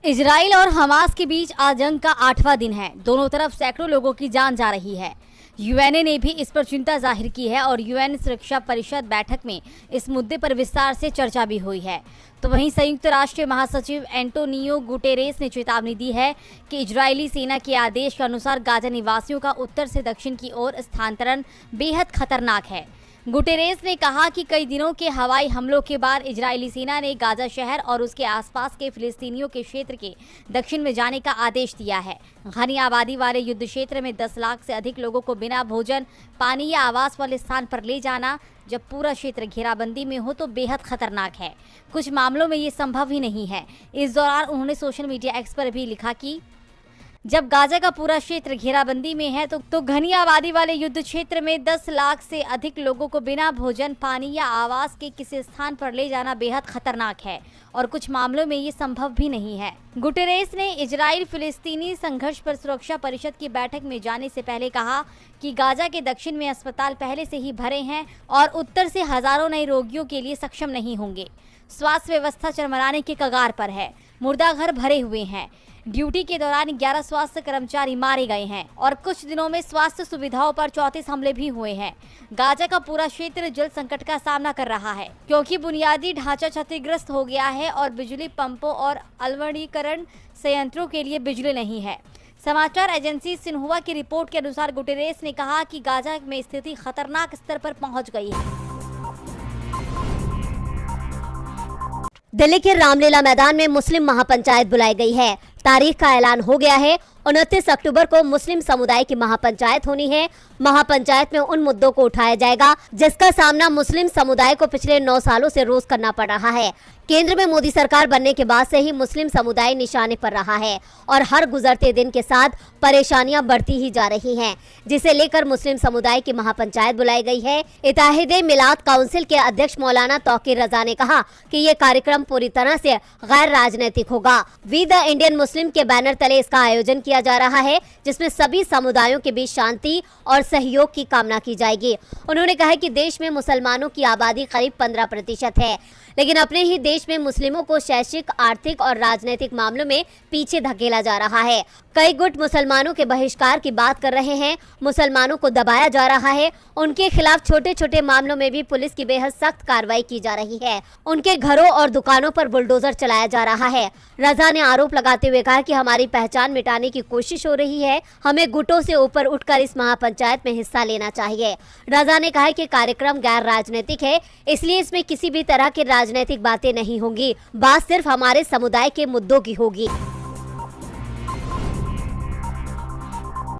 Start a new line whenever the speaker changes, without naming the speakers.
Israel और Hamas के बीच आज जंग का 8वां दिन है। दोनों तरफ सैकड़ों लोगों की जान जा रही है। यूएनए ने भी इस पर चिंता जाहिर की है और यूएन सुरक्षा परिषद बैठक में इस मुद्दे पर विस्तार से चर्चा भी हुई है। तो वहीं संयुक्त राष्ट्र महासचिव एंटोनियो गुटेरेस ने चेतावनी दी है कि इजरायली सेना के आदेश के अनुसार गाजा निवासियों का उत्तर से दक्षिण की ओर स्थानांतरण बेहद खतरनाक है। गुटेरेस ने कहा कि कई दिनों के हवाई हमलों के बाद इजरायली सेना ने गाजा शहर और उसके आसपास के फिलिस्तीनियों के क्षेत्र के दक्षिण में जाने का आदेश दिया है। घनी आबादी वाले युद्ध क्षेत्र में 10 लाख से अधिक लोगों को बिना भोजन, पानी या आवास वाले स्थान पर ले जाना, जब पूरा क्षेत्र घेराबंदी में हो, तो बेहद खतरनाक है। कुछ मामलों में ये संभव ही नहीं है। इस दौरान उन्होंने सोशल मीडिया एक्स पर भी लिखा कि जब गाजा का पूरा क्षेत्र घेराबंदी में है तो घनी आबादी वाले युद्ध क्षेत्र में 10 लाख से अधिक लोगों को बिना भोजन, पानी या आवास के किसी स्थान पर ले जाना बेहद खतरनाक है और कुछ मामलों में ये संभव भी नहीं है। गुटेरेस ने इजराइल फिलिस्तीनी संघर्ष पर सुरक्षा परिषद की बैठक में जाने से पहले कहा कि गाजा के दक्षिण में अस्पताल पहले से ही भरे हैं और उत्तर से हजारों नए रोगियों के लिए सक्षम नहीं होंगे। स्वास्थ्य व्यवस्था चरमराने के कगार पर है। मुर्दाघर भरे हुए हैं। ड्यूटी के दौरान 11 स्वास्थ्य कर्मचारी मारे गए हैं और कुछ दिनों में स्वास्थ्य सुविधाओं पर 34 हमले भी हुए हैं। गाजा का पूरा क्षेत्र जल संकट का सामना कर रहा है क्योंकि बुनियादी ढांचा क्षतिग्रस्त हो गया है और बिजली पंपों और अलवणीकरण संयंत्रों के लिए बिजली नहीं है। समाचार एजेंसी सिन्हुआ की रिपोर्ट के अनुसार गुटेरेस ने कहा कि गाजा में स्थिति खतरनाक स्तर पर पहुंच गई है।
दिल्ली के रामलीला मैदान में मुस्लिम महापंचायत बुलाई गई है। तारीख का ऐलान हो गया है। 29 अक्टूबर को मुस्लिम समुदाय की महापंचायत होनी है। महापंचायत में उन मुद्दों को उठाया जाएगा जिसका सामना मुस्लिम समुदाय को पिछले 9 सालों से रोज करना पड़ रहा है। केंद्र में मोदी सरकार बनने के बाद से ही मुस्लिम समुदाय निशाने पर रहा है और हर गुजरते दिन के साथ परेशानियां बढ़ती ही जा रही हैं, जिसे लेकर मुस्लिम समुदाय की महापंचायत बुलाई गई है। इत्तेहादे मिलाद काउंसिल के अध्यक्ष मौलाना तौकीर रजा ने कहा कि ये कार्यक्रम पूरी तरह से गैर राजनीतिक होगा। वी द इंडियन मुस्लिम के बैनर तले इसका आयोजन किया जा रहा है, जिसमें सभी समुदायों के बीच शांति और सहयोग की कामना की जाएगी। उन्होंने कहा कि देश में मुसलमानों की आबादी करीब 15% है, लेकिन अपने ही देश में मुस्लिमों को शैक्षिक, आर्थिक और राजनीतिक मामलों में पीछे धकेला जा रहा है। कई गुट मुसलमानों के बहिष्कार की बात कर रहे हैं। मुसलमानों को दबाया जा रहा है। उनके खिलाफ छोटे छोटे मामलों में भी पुलिस की बेहद सख्त कार्रवाई की जा रही है। उनके घरों और दुकानों पर बुलडोजर चलाया जा रहा है। रजा ने आरोप लगाते हुए कहा कि हमारी पहचान मिटाने की कोशिश हो रही है। हमें गुटों से ऊपर उठकर इस महापंचायत में हिस्सा लेना चाहिए। रजा ने कहा कि कार्यक्रम गैर राजनीतिक है, इसलिए इसमें किसी भी तरह की राजनीतिक बातें नहीं होंगी। बात सिर्फ हमारे समुदाय के मुद्दों की होगी।